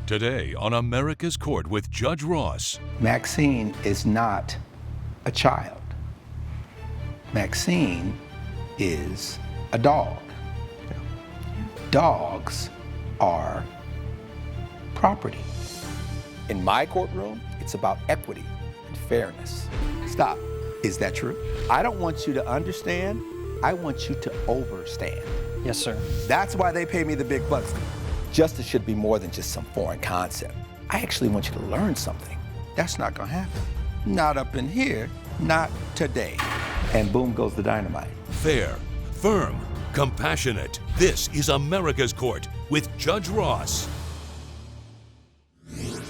Today on America's Court with Judge Ross. Maxine is not a child. Maxine is a dog. Dogs are property. In my courtroom, it's about equity and fairness. Stop. Is that true? I don't want you to understand. I want you to overstand. Yes, sir. That's why they pay me the big bucks. Justice should be more than just some foreign concept. I actually want you to learn something. That's not gonna happen. Not up in here, not today. And boom goes the dynamite. Fair, firm, compassionate. This is America's Court with Judge Ross.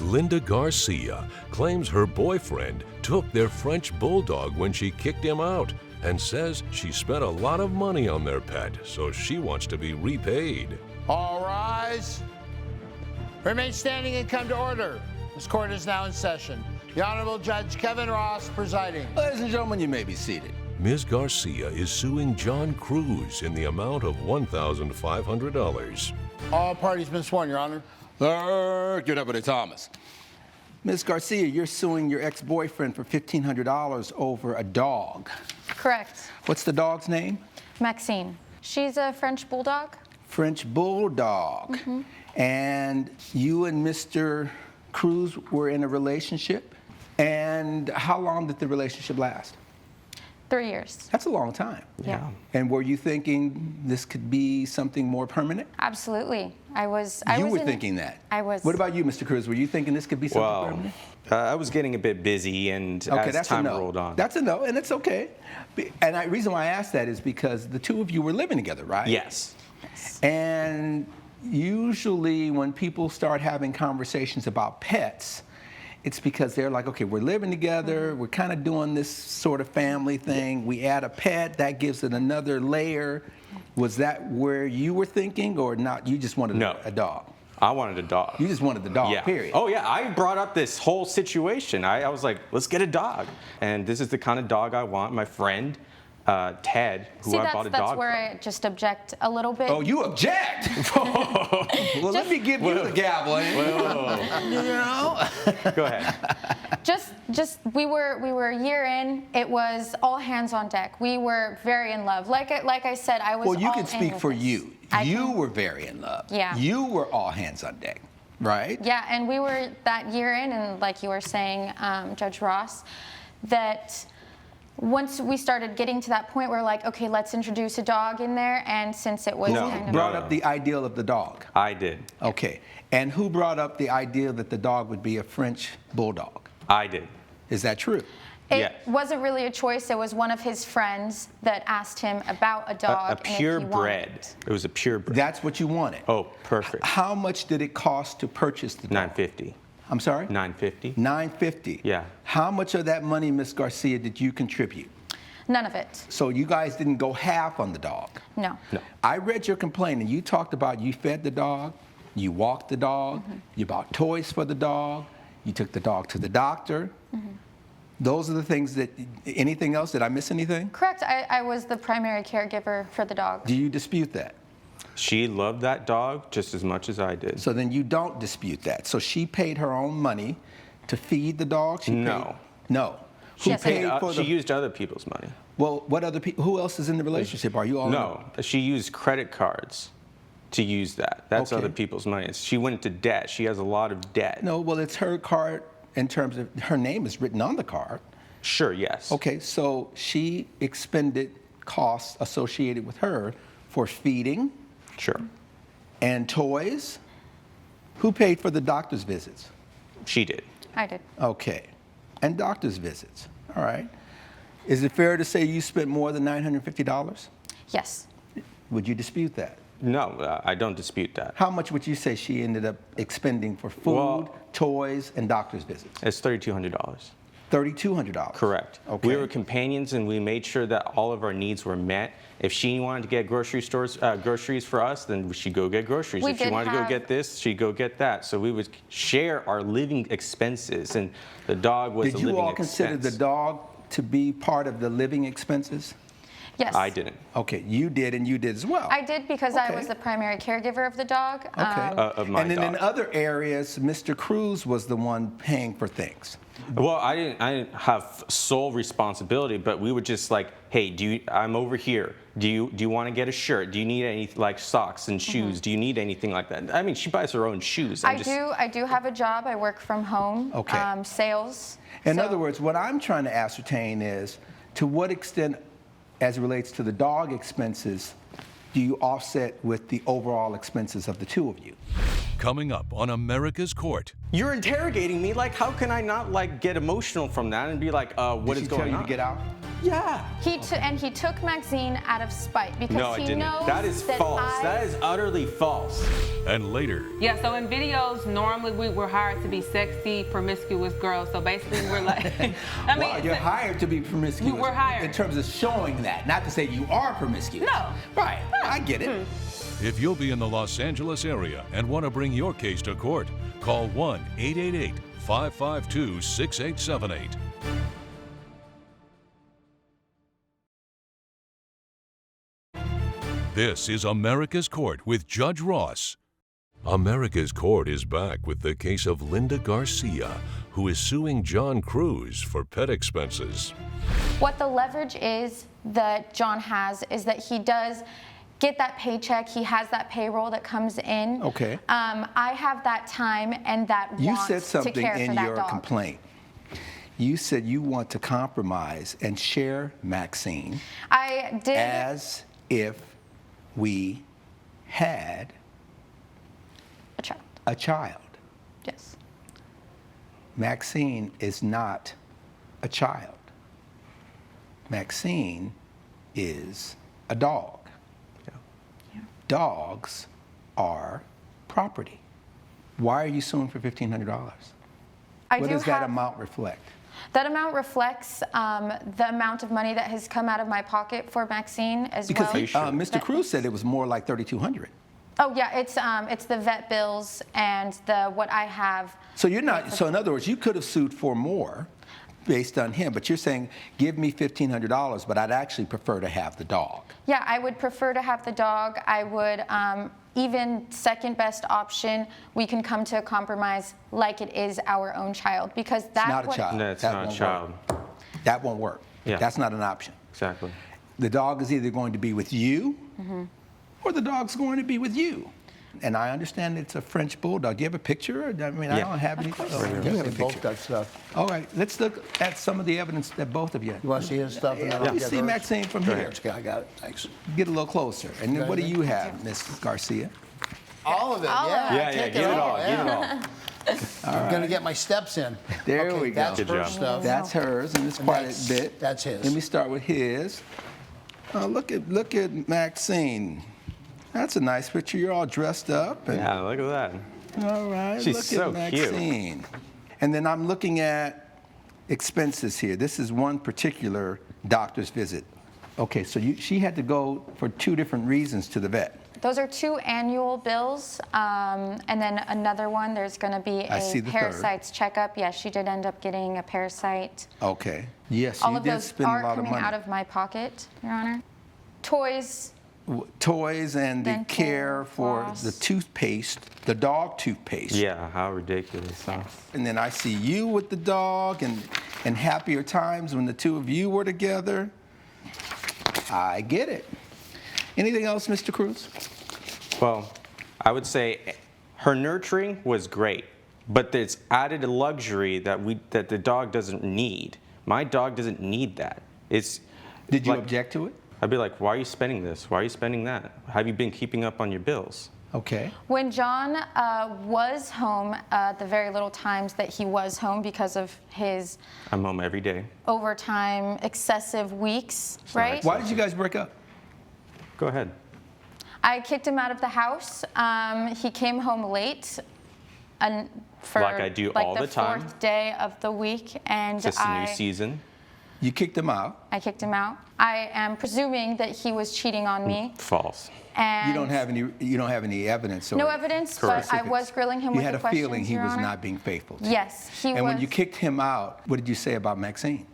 Linda Garcia claims her boyfriend took their French bulldog when she kicked him out and says she spent a lot of money on their pet, so she wants to be repaid. All rise. Remain standing and come to order. This court is now in session. The Honorable Judge Kevin Ross presiding. Ladies and gentlemen, you may be seated. Ms. Garcia is suing John Cruz in the amount of $1,500. All parties been sworn, Your Honor. Give it up to Thomas. Ms. Garcia, you're suing your ex-boyfriend for $1,500 over a dog. Correct. What's the dog's name? Maxine. She's a French bulldog. French bulldog. Mm-hmm. And you and Mr. Cruz were in a relationship? And how long did the relationship last? 3 years. That's a long time. Yeah. And were you thinking this could be something more permanent? Absolutely. You were thinking that? I was. What about you, Mr. Cruz? Were you thinking this could be something permanent? I was getting a bit busy, and as time rolled on. That's a no, and it's okay. And the reason why I asked that is because the two of you were living together, right? Yes. And usually when people start having conversations about pets, it's because they're like, okay, we're living together, we're kind of doing this sort of family thing. We add a pet, that gives it another layer. Was that where you were thinking, or not? You just wanted a dog? I wanted a dog. You just wanted the dog, yeah. Period. Oh, yeah. I brought up this whole situation. I was like, let's get a dog. And this is the kind of dog I want. My friend, Ted, who I bought a dog that's where I just object a little bit. Oh, you object? Well, let me give you the gavel. You know? Go ahead. We were a year in. It was all hands on deck. We were very in love. Like I said, I was. Well, you all can in speak with for this. you. You were very in love. Yeah. You were all hands on deck, right? Yeah, and we were that year in, and like you were saying, Judge Ross, that once we started getting to that point, we're like, okay, let's introduce a dog in there, and since it was Who brought up the ideal of the dog? I did. Okay. And who brought up the idea that the dog would be a French bulldog? I did. Is that true? It wasn't really a choice. It was one of his friends that asked him about a dog. A purebred. It was a purebred. That's what you wanted? Oh, perfect. How much did it cost to purchase the dog? $950. I'm sorry? $950. $950. Yeah. How much of that money, Ms. Garcia, did you contribute? None of it. So you guys didn't go half on the dog? No. I read your complaint, and you talked about you fed the dog, you walked the dog, you bought toys for the dog, you took the dog to the doctor. Those are the things that, anything else? Did I miss anything? Correct. I was the primary caregiver for the dog. Do you dispute that? She loved that dog just as much as I did. So then you don't dispute that. So she paid her own money to feed the dog? No. Who Yes, paid for she used other people's money. Well, what other people? Who else is in the relationship? Are you all? No, she used credit cards to use that. That's Okay. other people's money. She went into debt. She has a lot of debt. No, well, it's her card in terms of her name is written on the card. Sure, yes. Okay, so she expended costs associated with her for feeding. Sure. And toys. Who paid for the doctor's visits? She did. I did. Okay. And doctor's visits. All right. Is it fair to say you spent more than $950? Yes. Would you dispute that? No, I don't dispute that. How much would you say she ended up expending for food, toys, and doctor's visits? It's $3,200. $3,200? Correct. Okay. We were companions, and we made sure that all of our needs were met. If she wanted to get groceries for us, then she'd go get groceries. If she wanted to go get this, she'd go get that. So we would share our living expenses, and the dog was a living expense. Did you all consider the dog to be part of the living expenses? Yes. I didn't. Okay, you did, and you did as well. I did because I Okay. was the primary caregiver of the dog. Okay. Of my and then in dog. other areas, Mr. Cruz was the one paying for things. Well, I didn't have sole responsibility, but we would just like, hey, I'm over here. Do you want to get a shirt? Do you need any like socks and shoes? Do you need anything like that? I mean, she buys her own shoes. I do have a job. I work from home. Okay. Sales. In So- other words, what I'm trying to ascertain is, to what extent, as it relates to the dog expenses, do you offset with the overall expenses of the two of you? Coming up on America's Court. You're interrogating me. Like, how can I not like get emotional from that and be like, what is Did she tell going you on? to get out? Yeah. And he took Maxine out of spite because No, I he didn't. knows That is false. That is utterly false. And later, Yeah, so in videos, normally we were hired to be sexy, promiscuous girls. So basically we're like, I mean, Wow, you're hired to be promiscuous. We were hired. In terms of showing that, not to say you are promiscuous. No. Right, I get it. if you'll be in the Los Angeles area and want to bring your case to court, call 1-888-552-6878. This is America's Court with Judge Ross. America's Court is back with the case of Linda Garcia, who is suing John Cruz for pet expenses. What the leverage is that John has is that he does get that paycheck. He has that payroll that comes in. Okay. I have that time and that You want said to something care for in that your dog. complaint. You said you want to compromise and share Maxine I did. as if we had A child. a child. Yes. Maxine is not a child. Maxine is a dog. Dogs are property. Why are you suing for $1,500? I What do does that have- amount reflect? That amount reflects the amount of money that has come out of my pocket for Maxine as Because well. Mr. Cruz said it was more like $3,200. Oh yeah, it's the vet bills and what I have. So you're not. So in other words, you could have sued for more, based on him. But you're saying, give me $1,500, but I'd actually prefer to have the dog. Yeah, I would prefer to have the dog. I would even second best option. We can come to a compromise like it is our own child because It's that's not a child. No, it's That not a won't child. work. That won't work. Yeah. That's not an option. Exactly. The dog is either going to be with you, or the dog's going to be with you. And I understand it's a French bulldog. Do you have a picture? I mean, I Yeah. don't have any. Oh, you have a Both picture. got stuff. All right, let's look at some of the evidence that both of you. You want to see his stuff? And then Let I'll me get see hers? Maxine from here. Okay, I got it. Thanks. Get a little closer. And then Got what do anything? you have, Miss Garcia? All of it, All of yeah. it. Yeah, take get it all. yeah. Get it all. I'm going to get my steps in. There Okay, we go. That's Good her job. stuff. That's hers, and it's quite that's- a bit. that's his. Let me start with his. Look at Maxine. That's a nice picture. You're all dressed up. And, Yeah, look at that. all right. She's look so at cute. Maxine. And then I'm looking at expenses here. This is one particular doctor's visit. Okay, so she had to go for 2 different reasons to the vet. Those are 2 annual bills, and then another one. There's going to be I see a the parasites checkup. Yes, she did end up getting a parasite. Okay. Yes, All you of did those spend a are lot of coming money. out of my pocket, Your Honor. Toys. Toys and the Dental, care for floss. the toothpaste, the dog toothpaste. Yeah, how ridiculous. Huh? And then I see you with the dog and happier times when the two of you were together. I get it. Anything else, Mr. Cruz? Well, I would say her nurturing was great, but there's added luxury that the dog doesn't need. My dog doesn't need that. Did you like- object to it? I'd be like, why are you spending this? Why are you spending that? Have you been keeping up on your bills? Okay. When John was home, the very little times that he was home because of his I'm home every day. overtime, excessive weeks, right? Why did you guys break up? Go ahead. I kicked him out of the house. He came home late, and for Like I do all the time. 4th day of the week, and Just a new season. You kicked him out. I kicked him out. I am presuming that he was cheating on me, False. and You don't have any evidence. no evidence, but I was grilling him You with had the a questions, feeling he Your was Honor. not being faithful to you. Yes, he And was. when you kicked him out, what did you say about Maxine?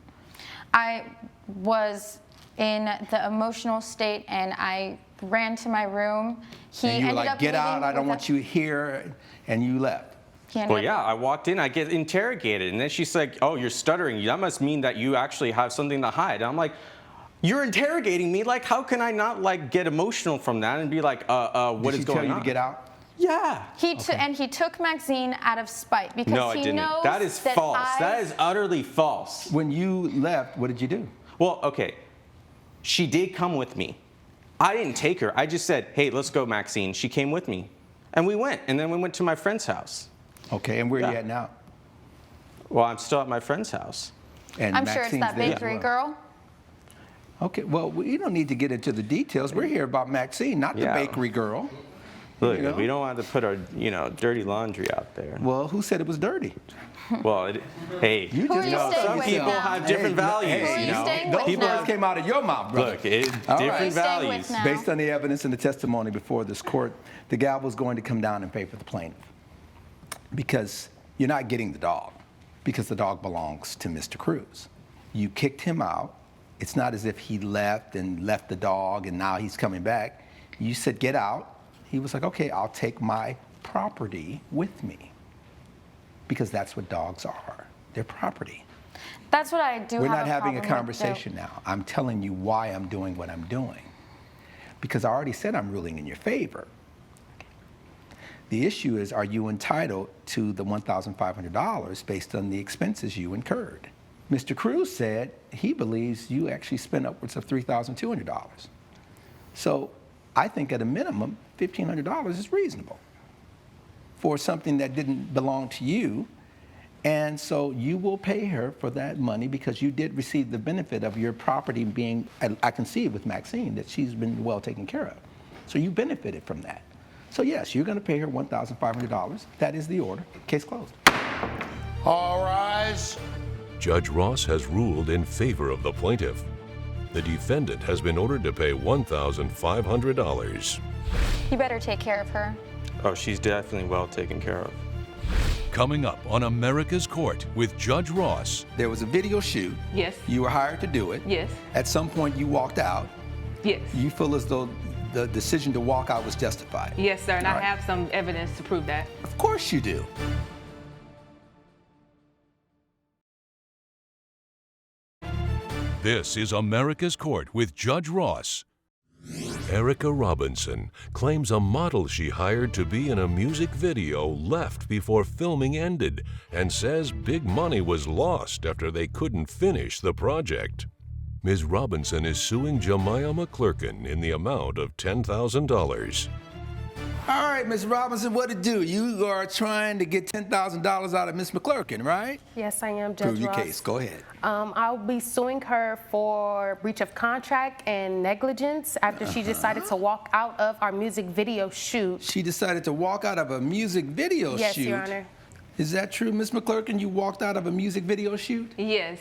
I was in the emotional state, and I ran to my room. He And you were ended like, up get out, leaving I don't with want you here, and you left. He ended Well, up- yeah, I walked in, I get interrogated, and then she's like, oh, you're stuttering. That must mean that you actually have something to hide. And I'm like, you're interrogating me? Like, how can I not, like, get emotional from that and be like, what is going on? Did she tell you to get out? Yeah. And he took Maxine out of spite because No, I he didn't. knows That is false. That is utterly false. When you left, what did you do? Well, okay. She did come with me. I didn't take her. I just said, hey, let's go, Maxine. She came with me. And we went. And then we went to my friend's house. Okay, and where are you Yeah. at now? Well, I'm still at my friend's house. And I'm sure it's Maxine's that there as bakery well. girl. Okay, well, we don't need to get into the details. We're here about Maxine, not the Yeah. bakery girl. Look, You know? we don't want to put our, dirty laundry out there. Well, who said it was dirty? Well, hey, You Who are just you know staying some with people now? have different Hey, values, hey, Who are you staying with Those now? words came out of your mouth, brother. Look, All different right. Who are you staying values. with now? Based on the evidence and the testimony before this court, the gavel is going to come down in favor of the plaintiff. Because you're not getting the dog, because the dog belongs to Mr. Cruz. You kicked him out. It's not as if he left the dog and now he's coming back. You said, get out. He was like, okay, I'll take my property with me. Because that's what dogs are. They're property. That's what I do. We're have not having a problem with, conversation now. I'm telling you why I'm doing what I'm doing. Because I already said I'm ruling in your favor. The issue is, are you entitled to the $1,500 based on the expenses you incurred? Mr. Cruz said he believes you actually spent upwards of $3,200. So I think at a minimum, $1,500 is reasonable for something that didn't belong to you. And so you will pay her for that money because you did receive the benefit of your property being, I can see it with Maxine, that she's been well taken care of. So you benefited from that. So yes, you're going to pay her $1,500. That is the order. Case closed. All rise. Judge Ross has ruled in favor of the plaintiff. The defendant has been ordered to pay $1,500. You better take care of her. Oh, she's definitely well taken care of. Coming up on America's Court with Judge Ross. There was a video shoot. Yes. You were hired to do it. Yes. At some point, you walked out. Yes. You feel as though the decision to walk out was justified. Yes, sir. And All I right. have some evidence to prove that. Of course you do. This is America's Court with Judge Ross. Erica Robinson claims a model she hired to be in a music video left before filming ended and says big money was lost after they couldn't finish the project. Ms. Robinson is suing Jemiah McClurkin in the amount of $10,000. All right, Ms. Robinson, what to do? You are trying to get $10,000 out of Ms. McClurkin, right? Yes, I am, Judge Prove your Ross. case. Go ahead. I'll be suing her for breach of contract and negligence after she decided to walk out of our music video shoot. She decided to walk out of a music video Yes, shoot. Your Honor. Is that true, Ms. McClurkin? You walked out of a music video shoot? Yes.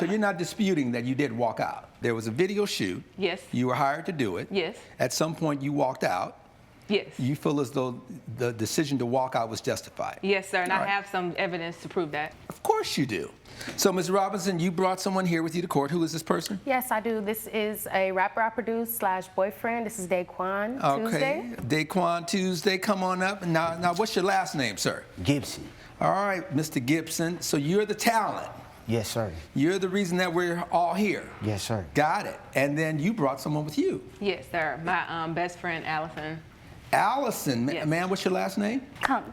So you're not disputing that you did walk out. There was a video shoot. Yes. You were hired to do it. Yes. At some point, you walked out. Yes. You feel as though the decision to walk out was justified. Yes, sir. And All I right. have some evidence to prove that. Of course you do. So, Ms. Robinson, you brought someone here with you to court. Who is this person? Yes, I do. This is a rapper I produce / boyfriend. This is Daquan Tuesday. Okay. Daquan Tuesday, come on up. Now, what's your last name, sir? Gibson. All right, Mr. Gibson. So you're the talent. Yes, sir. You're the reason that we're all here. Yes, sir. Got it. And then you brought someone with you. Yes, sir. My best friend, Allison. Allison, Yes. ma'am, what's your last name? Kunk.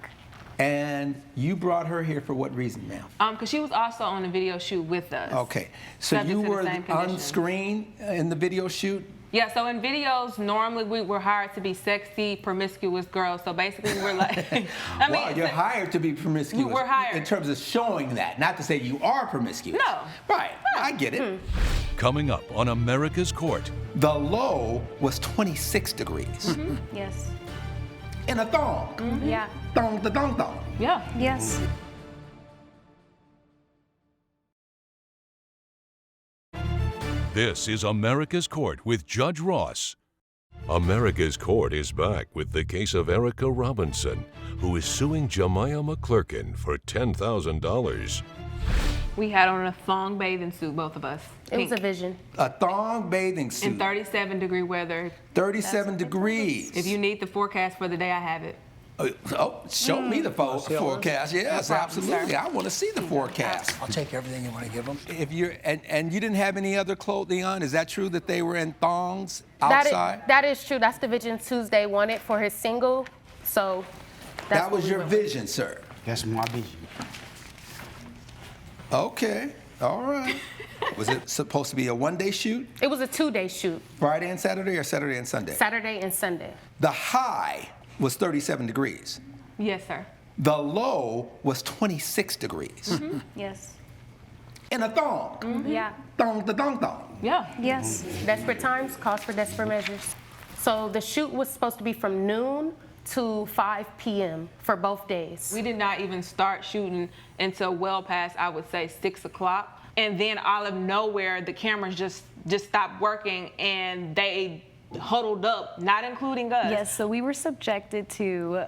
And you brought her here for what reason, ma'am? Because she was also on the video shoot with us. Okay. So Subject you to the were same on conditions. screen in the video shoot? Yeah, so in videos, normally we were hired to be sexy, promiscuous girls. So basically we're like, I mean, Wow, you're hired to be promiscuous. We're hired. In terms of showing that, not to say you are promiscuous. No. Right, I get it. Coming up on America's Court. The low was 26 degrees. Yes. In a thong. Yeah. Thong, the thong, thong. yeah. Yes. This is America's Court with Judge Ross. America's Court is back with the case of Erica Robinson, who is suing Jemiah McClurkin for $10,000. We had on a thong bathing suit, both of us. It was Pink. a vision. A thong bathing suit. In 37-degree weather. 37 degrees. If you need the forecast for the day, I have it. Show me the forecast. Yes, No problem, absolutely. sir. I want to see the forecast. I'll take everything you want to give them. If you're and you didn't have any other clothing on, is that true that they were in thongs outside? That is true. That's the vision Tuesday wanted for his single. So that's That was your vision, sir. That's my vision. Okay, all right. Was it supposed to be a one-day shoot? It was a 2-day shoot, Friday and Saturday, or Saturday and Sunday? Saturday and Sunday. The high was 37 degrees. Yes, sir. The low was 26 degrees. Yes. In a thong. Yeah. Thong, the thong, thong. Yeah. Yes. Desperate times calls for desperate measures. So the shoot was supposed to be from noon to 5 p.m. for both days. We did not even start shooting until well past, I would say, 6 o'clock. And then out of nowhere, the cameras just stopped working and they huddled up, not including us. Yes, so we were subjected to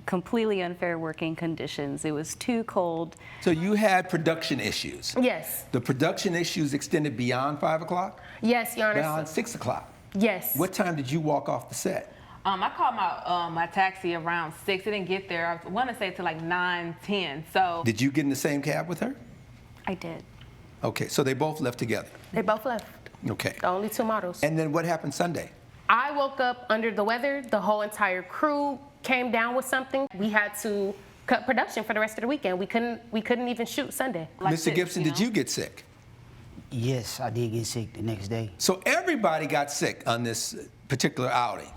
completely unfair working conditions. It was too cold. So you had production issues. Yes. The production issues extended beyond 5 o'clock? Yes, Your Honor. Beyond 6 o'clock? Yes. What time did you walk off the set? I called my taxi around 6. It didn't get there. I want to say to like 9:10. So Did you get in the same cab with her? I did. Okay, so they both left together. They both left. Okay. The only 2 models. And then what happened Sunday? I woke up under the weather. The whole entire crew came down with something. We had to cut production for the rest of the weekend. We couldn't even shoot Sunday. like Mr. this, Gibson, did know? you get sick? Yes, I did get sick the next day. So everybody got sick on this particular outing.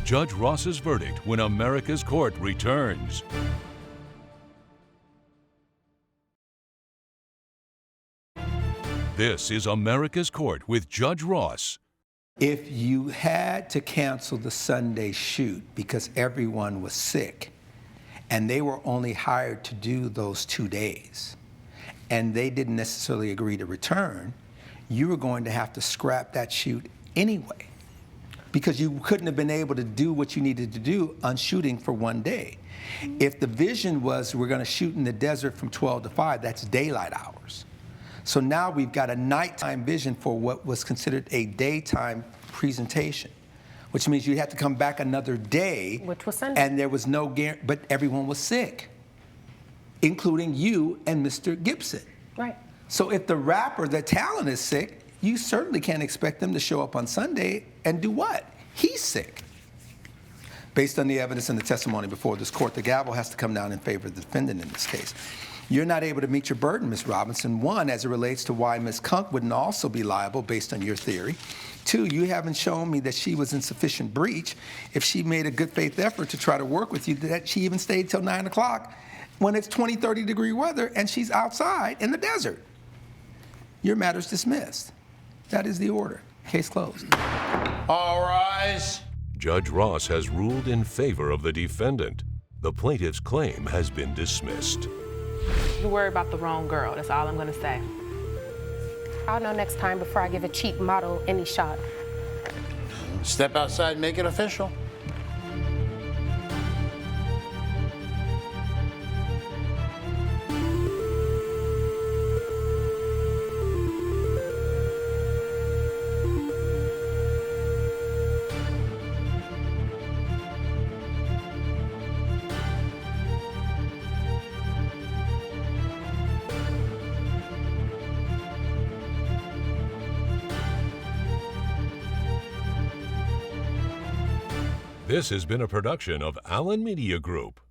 Judge Ross's verdict when America's Court returns. This is America's Court with Judge Ross. If you had to cancel the Sunday shoot because everyone was sick and they were only hired to do those 2 days and they didn't necessarily agree to return, you were going to have to scrap that shoot anyway because you couldn't have been able to do what you needed to do on shooting for 1 day. If the vision was we're going to shoot in the desert from 12 to 5, that's daylight hours. So now we've got a nighttime vision for what was considered a daytime presentation, which means you had to come back another day. Which was Sunday. And there was no guarantee, but everyone was sick, including you and Mr. Gibson. Right. So if the rapper, the talent is sick, you certainly can't expect them to show up on Sunday and do what? He's sick. Based on the evidence and the testimony before this court, the gavel has to come down in favor of the defendant in this case. You're not able to meet your burden, Ms. Robinson. 1, as it relates to why Ms. Kunk wouldn't also be liable based on your theory. 2, you haven't shown me that she was in sufficient breach if she made a good faith effort to try to work with you, that she even stayed till 9 o'clock when it's 20, 30 degree weather and she's outside in the desert. Your matter's dismissed. That is the order. Case closed. All rise. Judge Ross has ruled in favor of the defendant. The plaintiff's claim has been dismissed. You worry about the wrong girl. That's all I'm going to say. I'll know next time before I give a cheap model any shot. Step outside and make it official. This has been a production of Allen Media Group.